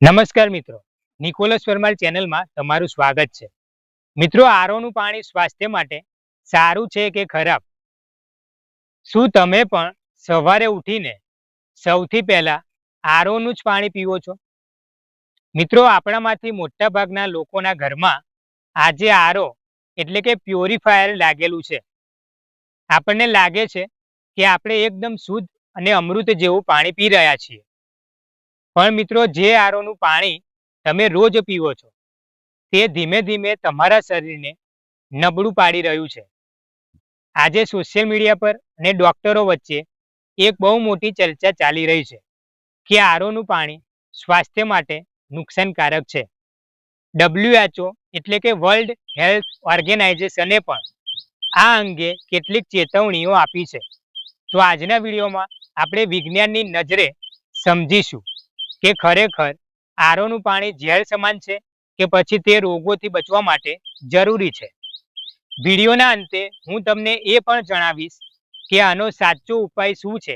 નમસ્કાર મિત્રો, નિકોલસ પરમાર ચેનલમાં તમારું સ્વાગત છે. મિત્રો, આરોનું પાણી સ્વાસ્થ્ય માટે સારું છે કે ખરાબ? શું તમે પણ સવારે ઉઠીને સૌથી પહેલા આરોનું જ પાણી પીવો છો? મિત્રો, આપણામાંથી મોટા ભાગના લોકોના ઘરમાં આજે આરો એટલે કે પ્યોરિફાયર લાગેલું છે. આપણને લાગે છે કે આપણે એકદમ શુદ્ધ અને અમૃત જેવું પાણી પી રહ્યા છીએ. પણ મિત્રો, જે આરોનું પાણી તમે રોજ પીવો છો તે ધીમે ધીમે તમારા શરીરને નબળું પાડી રહ્યું છે. આજે સોશિયલ મીડિયા પર અને ડોક્ટરો વચ્ચે એક બહુ મોટી ચર્ચા ચાલી રહી છે કે આરોનું પાણી સ્વાસ્થ્ય માટે નુકસાનકારક છે. WHO એટલે કે વર્લ્ડ હેલ્થ ઓર્ગેનાઇઝેશને પણ આ અંગે કેટલીક ચેતવણીઓ આપી છે. તો આજના વિડીયોમાં આપણે વિજ્ઞાનની નજરે સમજીશું કે ખરેખર આરોનું પાણી ઝેર સમાન છે કે પછી તે રોગોથી બચવા માટે જરૂરી છે. વિડીયોના અંતે હું તમને એ પણ જણાવીશ કે આનો સાચો ઉપાય શું છે,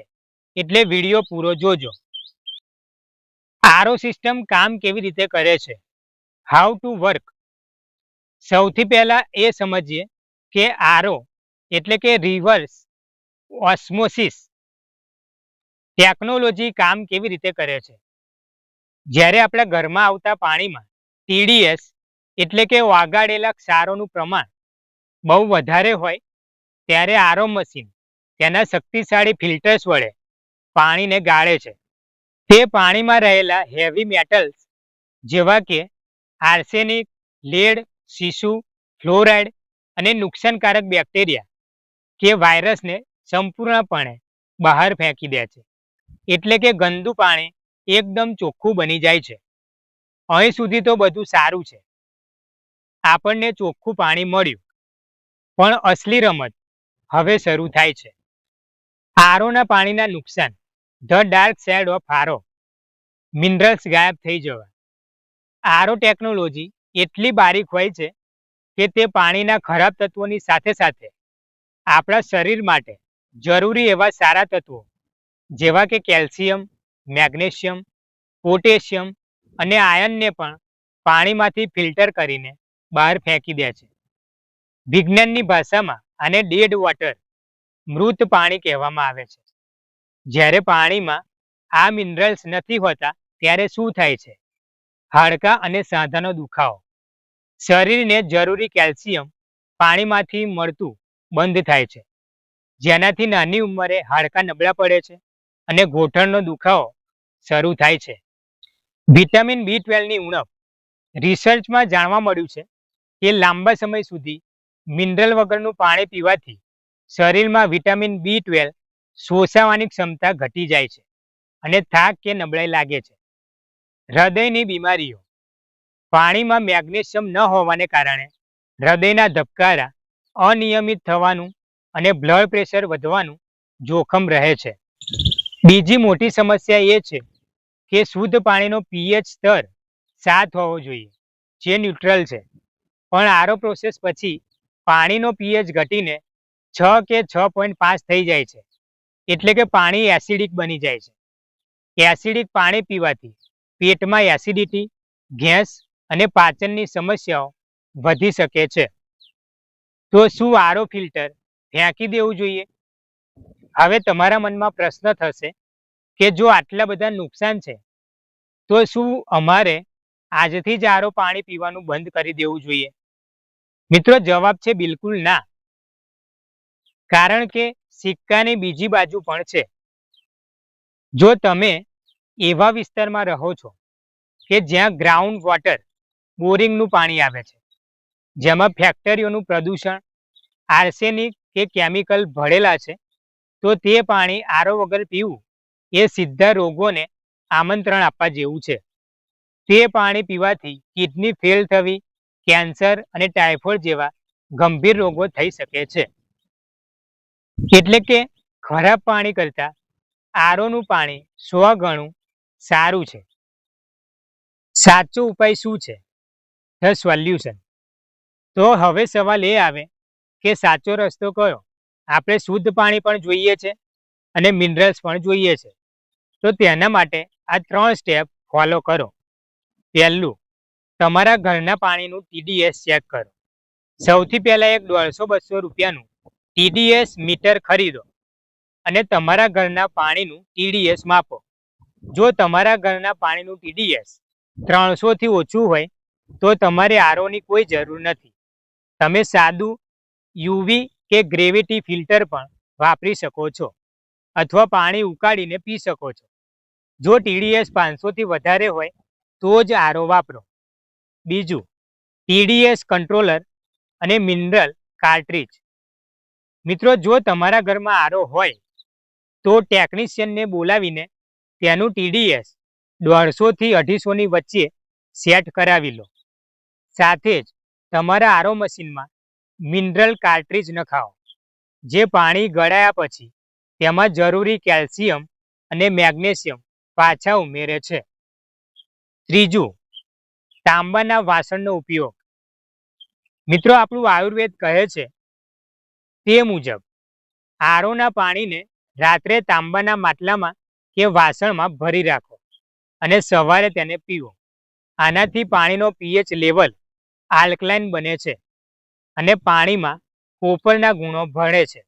એટલે વિડીયો પૂરો જોજો. આરો સિસ્ટમ કામ કેવી રીતે કરે છે? How to work. સૌથી પહેલા એ સમજીએ કે આરો એટલે કે રિવર્સ ઓસ્મોસિસ ટેકનોલોજી કામ કેવી રીતે કરે છે. જ્યારે આપણા ઘરમાં આવતા પાણીમાં TDS એટલે કે ઓગાળેલા ક્ષારોનું પ્રમાણ બહુ વધારે હોય ત્યારે આરો મશીન તેના શક્તિશાળી ફિલ્ટર્સ વડે પાણીને ગાળે છે. તે પાણીમાં રહેલા હેવી મેટલ્સ જેવા કે આર્સેનિક, લેડ, સીસુ, ફ્લોરાઇડ અને નુકસાનકારક બેક્ટેરિયા કે વાયરસને સંપૂર્ણપણે બહાર ફેંકી દે છે. એટલે કે ગંદુ પાણી એકદમ ચોખ્ખું બની જાય છે. અહીં સુધી તો બધું સારું છે, આપણને ચોખ્ખું પાણી મળ્યું. પણ અસલી રમત હવે શરૂ થાય છે. આરોના પાણીના નુકસાન. The dark side of RO. Minerals ગાયબ થઈ જવા. આરો ટેકનોલોજી એટલી બારીક હોય છે કે તે પાણીના ખરાબ તત્વોની સાથે સાથે આપણા શરીર માટે જરૂરી એવા સારા તત્વો જેવા કે કેલ્શિયમ, મેગ્નેશિયમ, પોટેશિયમ અને આયનને પણ પાણીમાંથી ફિલ્ટર કરીને બહાર ફેંકી દે છે. વિજ્ઞાનની ભાષામાં આને ડેડ વોટર, મૃત પાણી કહેવામાં આવે છે. જ્યારે પાણીમાં આ મિનરલ્સ નથી હોતા ત્યારે શું થાય છે? હાડકાં અને સાંધાનો દુખાવો. શરીરને જરૂરી કેલ્શિયમ પાણીમાંથી મળતું બંધ થાય છે, જેનાથી નાની ઉંમરે હાડકાં નબળા પડે છે અને ગોઠણનો દુખાવો શરૂ થાય છે. વિટામિન B12ની ઉણપ. રિસર્ચમાં જાણવા મળ્યું છે કે લાંબા સમય સુધી મિનરલ વગરનું પાણી પીવાથી શરીરમાં વિટામિન B12 શોષાવાની ક્ષમતા ઘટી જાય છે અને થાક કે નબળાઈ લાગે છે. હૃદયની બીમારીઓ. પાણીમાં મેગ્નેશિયમ ન હોવાને કારણે હૃદયના ધબકારા અનિયમિત થવાનું અને બ્લડ પ્રેશર વધવાનું જોખમ રહે છે. બીજી મોટી સમસ્યા એ છે કે શુદ્ધ પાણીનો pH સ્તર 7 હોવો જોઈએ, જે ન્યુટ્રલ છે. પણ આરો પ્રોસેસ પછી પાણીનો pH ઘટીને 6 કે 6.5 થઈ જાય છે. એટલે કે પાણી એસિડિક બની જાય છે. એસિડિક પાણી પીવાથી પેટમાં એસિડિટી, ગેસ અને પાચનની સમસ્યાઓ વધી શકે છે. તો શું આરો ફિલ્ટર ફેંકી દેવું જોઈએ? હવે તમારા મનમાં પ્રશ્ન થશે કે જો આટલા બધા નુકસાન છે તો શું અમારે આજથી જ આરો પાણી પીવાનું બંધ કરી દેવું જોઈએ? મિત્રો, જવાબ છે બિલકુલ ના. કારણ કે સિક્કાની બીજી બાજુ પણ છે. જો તમે એવા વિસ્તારમાં રહો છો કે જ્યાં ગ્રાઉન્ડ વોટર, બોરિંગનું પાણી આવે છે, જેમાં ફેક્ટરીઓનું પ્રદૂષણ, આર્સેનિક કે કેમિકલ ભળેલા છે, તો તે પાણી આરો વગર પીવું એ સીધા રોગોને આમંત્રણ આપવા જેવું છે. તે પાણી પીવાથી કિડની ફેલ થવી, કેન્સર અને ટાઇફોઇડ જેવા ગંભીર રોગો થઈ શકે છે. એટલે કે ખરાબ પાણી કરતાં આરોનું પાણી 100 ગણું સારું છે. સાચો ઉપાય શું છે? The solution. તો હવે સવાલ એ આવે કે સાચો રસ્તો કયો? આપણે શુદ્ધ પાણી પણ જોઈએ છે અને મિનરલ્સ પણ જોઈએ છે. તો તેના માટે આ 3 સ્ટેપ ફોલો કરો. પહેલું, તમારા ઘરના પાણીનું TDS ચેક કરો. સૌથી પહેલા એક 150-200 રૂપિયાનું TDS મીટર ખરીદો અને તમારા ઘરના પાણીનું TDS માપો. જો તમારા ઘરના પાણીનું TDS 300 થી ઓછું હોય તો તમારે આરોની કોઈ જરૂર નથી. તમે સાદું યુવી કે ગ્રેવિટી ફિલ્ટર પણ વાપરી શકો છો અથવા પાણી ઉકાળીને પી શકો છો. જો TDS 500 થી વધારે હોય તો જ આરો વાપરો. બીજું, TDS કંટ્રોલર અને મિનરલ કાર્ટ્રીજ. મિત્રો, જો તમારા ઘરમાં આરો હોય તો ટેકનિશિયનને બોલાવીને તેનું TDS 150 થી 250 ની વચ્ચે સેટ કરાવી લો. સાથે જ તમારા આરો મશીનમાં મિનરલ કાર્ટ્રીજ નખાવો, જે પાણી ગળાયા પછી તેમાં જરૂરી કેલ્શિયમ અને મેગ્નેશિયમ પાછા ઉમેરે છે. ત્રીજું, તાંબાના વાસણનો ઉપયોગ. મિત્રો, આપણું આયુર્વેદ કહે છે તે મુજબ આરોના પાણીને રાત્રે તાંબાના માટલામાં કે વાસણમાં ભરી રાખો અને સવારે તેને પીવો. આનાથી પાણીનો pH લેવલ આલ્કલાઇન બને છે અને પાણીમાં કોપરના ગુણો ભળે છે,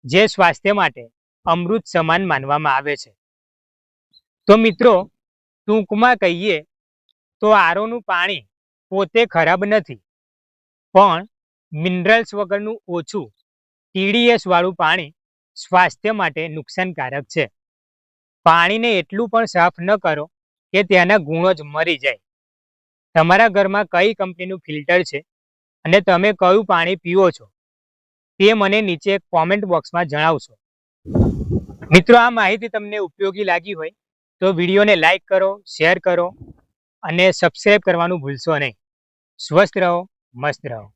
જે સ્વાસ્થ્ય માટે અમૃત સમાન માનવામાં આવે છે. તો મિત્રો, ટૂંકમાં કહીએ તો આરોનું પાણી પોતે ખરાબ નથી, પણ મિનરલ્સ વગરનું ઓછું TDS વાળું પાણી સ્વાસ્થ્ય માટે નુકસાનકારક છે. પાણીને એટલું પણ સાફ ન કરો કે તેના ગુણો જ મરી જાય. તમારા ઘરમાં કઈ કંપનીનું ફિલ્ટર છે અને તમે કયું પાણી પીવો છો તે મને નીચે કોમેન્ટ બોક્સમાં જણાવશો. મિત્રો, આ માહિતી તમને ઉપયોગી લાગી હોય તો વિડીયોને લાઈક કરો, શેર કરો અને સબસ્ક્રાઈબ કરવાનું ભૂલશો નહીં. સ્વસ્થ રહો, મસ્ત રહો.